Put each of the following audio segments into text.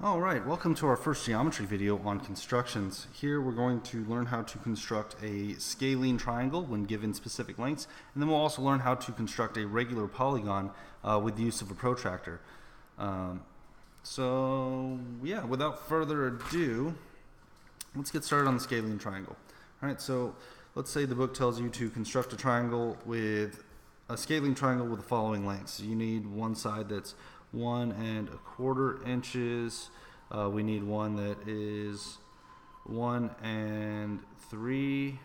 All right, welcome to our first geometry video on constructions. Here we're going to learn how to construct a scalene triangle when given specific lengths, and then we'll also learn how to construct a regular polygon with the use of a protractor. Without further ado, let's get started on the scalene triangle. All right, so let's say the book tells you to construct a triangle with a scalene triangle with the following lengths. You need one side that's 1 1/4 inches. We need one that is 1 3/4.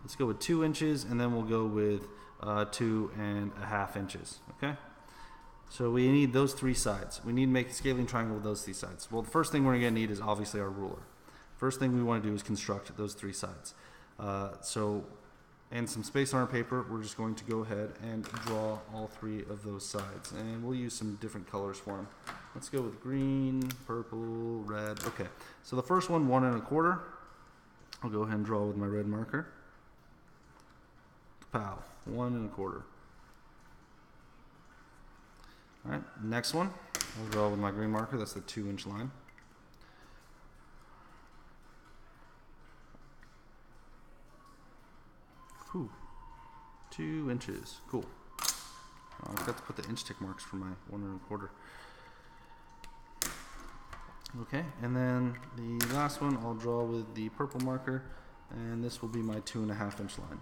Let's go with 2 inches, and then we'll go with 2 1/2 inches. Okay. So we need those three sides. We need to make a scalene triangle with those three sides. Well, the first thing we're going to need is obviously our ruler. First thing we want to do is construct those three sides. And some space on our paper, we're just going to go ahead and draw all three of those sides. And we'll use some different colors for them. Let's go with green, purple, red. Okay, so the first one, 1 1/4. I'll go ahead and draw with my red marker. Pow, 1 1/4. All right, next one, I'll draw with my green marker. That's the 2-inch line. Whew. 2 inches. Cool. I forgot to put the inch tick marks for my 1 1/4. Okay, and then the last one I'll draw with the purple marker, and this will be my 2 1/2 inch line.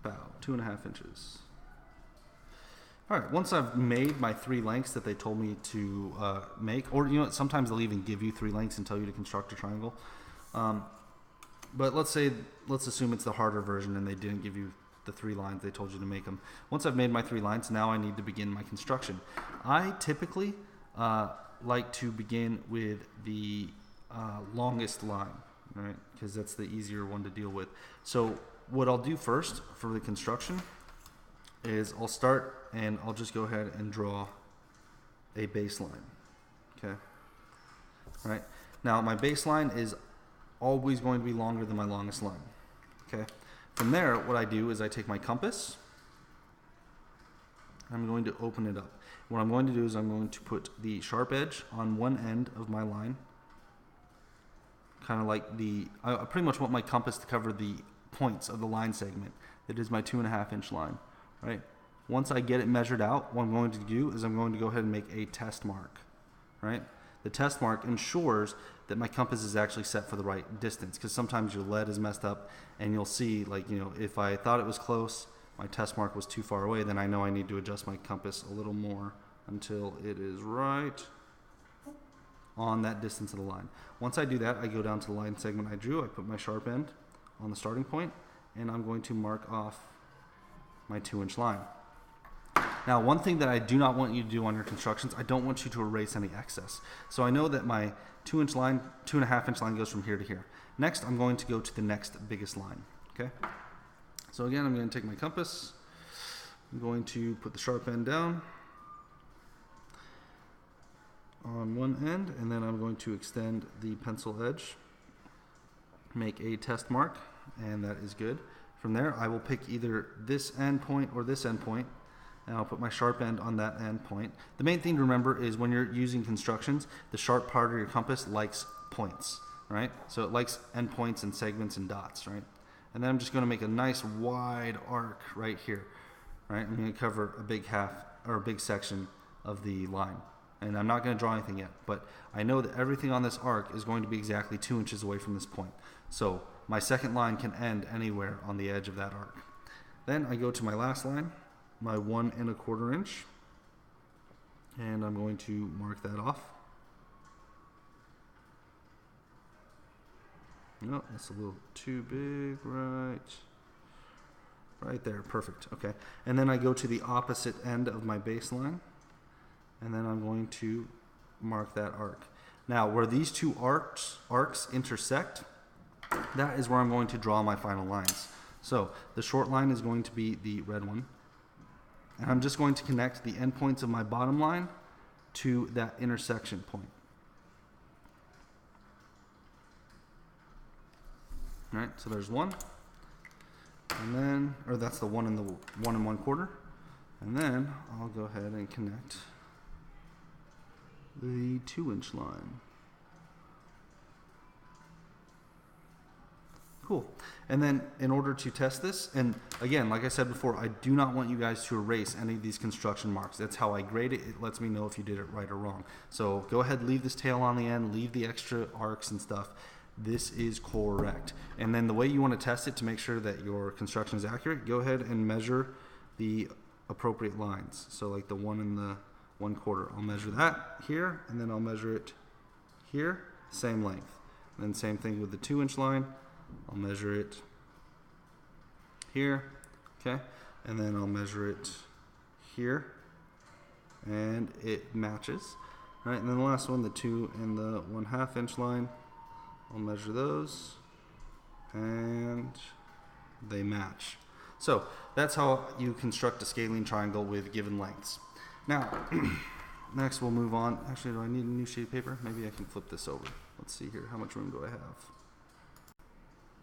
About 2 1/2 inches. All right, once I've made my three lengths that they told me to make, or you know what, sometimes they'll even give you three lengths and tell you to construct a triangle. But let's assume it's the harder version and they didn't give you the three lines, they told you to make them. Once I've made my three lines, now I need to begin my construction. I typically like to begin with the longest line, right? Because that's the easier one to deal with. So what I'll do first for the construction is I'll start and I'll just go ahead and draw a baseline. Okay. All right. Now my baseline is always going to be longer than my longest line. Okay. From there, what I do is I take my compass. I'm going to open it up. What I'm going to do is I'm going to put the sharp edge on one end of my line. Kind of like I pretty much want my compass to cover the points of the line segment. That is my 2 1/2 inch line. Right. Once I get it measured out, what I'm going to do is I'm going to go ahead and make a test mark. Right. The test mark ensures that my compass is actually set for the right distance, because sometimes your lead is messed up and you'll see, like, you know, if I thought it was close, my test mark was too far away, then I know I need to adjust my compass a little more until it is right on that distance of the line. Once I do that, I go down to the line segment I drew, I put my sharp end on the starting point, and I'm going to mark off my 2-inch line. Now, one thing that I do not want you to do on your constructions, I don't want you to erase any excess. So I know that my 2-inch line, 2 1/2 inch line goes from here to here. Next, I'm going to go to the next biggest line. Okay. So again, I'm going to take my compass. I'm going to put the sharp end down on one end, and then I'm going to extend the pencil edge, make a test mark, and that is good. From there, I will pick either this end point or this end point, and I'll put my sharp end on that end point. The main thing to remember is when you're using constructions, the sharp part of your compass likes points, right? So it likes endpoints and segments and dots, right? And then I'm just going to make a nice wide arc right here, right? I'm going to cover a big section of the line. And I'm not going to draw anything yet, but I know that everything on this arc is going to be exactly 2 inches away from this point. So my second line can end anywhere on the edge of that arc. Then I go to my last line, my 1 1/4 inch, and I'm going to mark that off. No, that's a little too big, right there, perfect. Okay, and then I go to the opposite end of my baseline, and then I'm going to mark that arc. Now, where these two arcs intersect, that is where I'm going to draw my final lines. So the short line is going to be the red one, and I'm just going to connect the endpoints of my bottom line to that intersection point. All right, so there's 1. And then, or that's the 1 and the 1 1/4. And then I'll go ahead and connect the 2-inch line. Cool. And then in order to test this, and again, like I said before, I do not want you guys to erase any of these construction marks. That's how I grade it. It lets me know if you did it right or wrong. So go ahead, leave this tail on the end, leave the extra arcs and stuff. This is correct. And then the way you want to test it to make sure that your construction is accurate, go ahead and measure the appropriate lines. So like the 1 and the 1/4. I'll measure that here, and then I'll measure it here, same length. And then same thing with the 2-inch line. I'll measure it here, okay? And then I'll measure it here, and it matches. All right, and then the last one, the 2 and the 1/2 inch line, I'll measure those, and they match. So that's how you construct a scalene triangle with given lengths. Now, next we'll move on. Actually, do I need a new sheet of paper? Maybe I can flip this over. Let's see here. How much room do I have?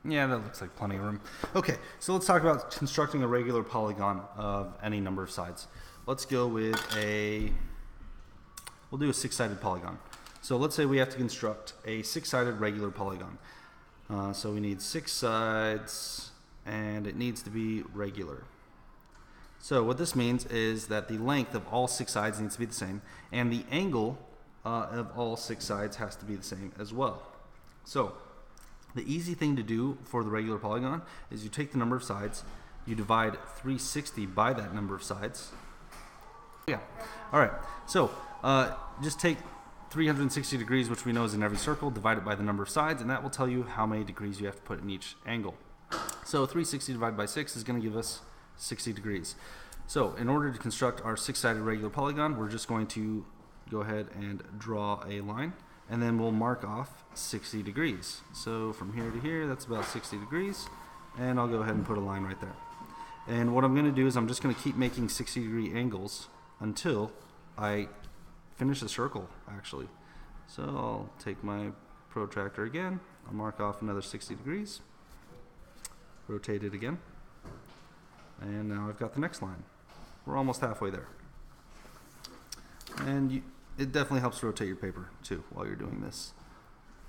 Yeah, that looks like plenty of room. Okay, so let's talk about constructing a regular polygon of any number of sides. Let's go with we'll do a 6-sided polygon. So let's say we have to construct a 6-sided regular polygon. So we need 6 sides, and it needs to be regular. So what this means is that the length of all 6 sides needs to be the same, and the angle of all 6 sides has to be the same as well. So the easy thing to do for the regular polygon is you take the number of sides, you divide 360 by that number of sides. Yeah. All right. So just take 360 degrees, which we know is in every circle, divide it by the number of sides, and that will tell you how many degrees you have to put in each angle. So 360 divided by 6 is going to give us 60 degrees. So in order to construct our 6-sided regular polygon, we're just going to go ahead and draw a line, and then we'll mark off 60 degrees. So from here to here, that's about 60 degrees, and I'll go ahead and put a line right there. And what I'm going to do is I'm just going to keep making 60-degree angles until I finish the circle, actually. So I'll take my protractor again, I'll mark off another 60 degrees, rotate it again, and now I've got the next line. We're almost halfway there. And it definitely helps to rotate your paper too while you're doing this.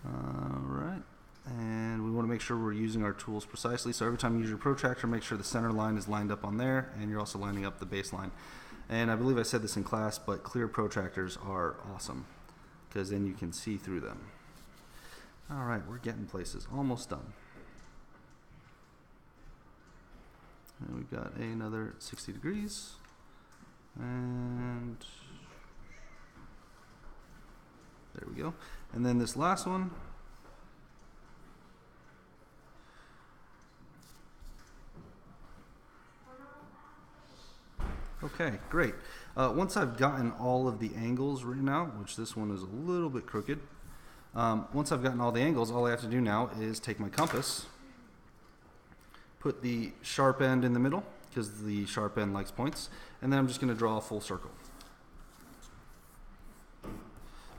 Alright, and we want to make sure we're using our tools precisely. So every time you use your protractor, make sure the center line is lined up on there, and you're also lining up the baseline. And I believe I said this in class, but clear protractors are awesome because then you can see through them. Alright, we're getting places. Almost done. And we've got another 60 degrees. And there we go. And then this last one, okay, great. Once I've gotten all of the angles written out, which this one is a little bit crooked, once I've gotten all the angles, all I have to do now is take my compass, put the sharp end in the middle, because the sharp end likes points, and then I'm just going to draw a full circle.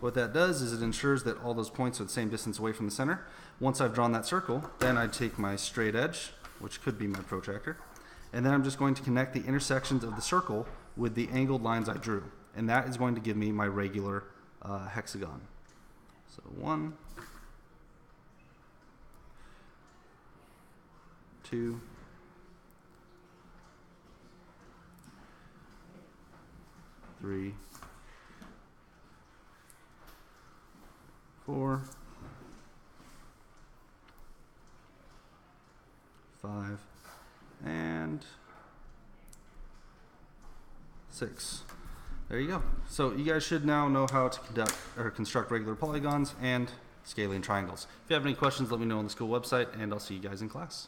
What that does is it ensures that all those points are the same distance away from the center. Once I've drawn that circle, then I take my straight edge, which could be my protractor, and then I'm just going to connect the intersections of the circle with the angled lines I drew, and that is going to give me my regular hexagon. So 1, 2, 3, 4, 5, and 6. There you go. So you guys should now know how to construct regular polygons and scalene triangles. If you have any questions, let me know on the school website, and I'll see you guys in class.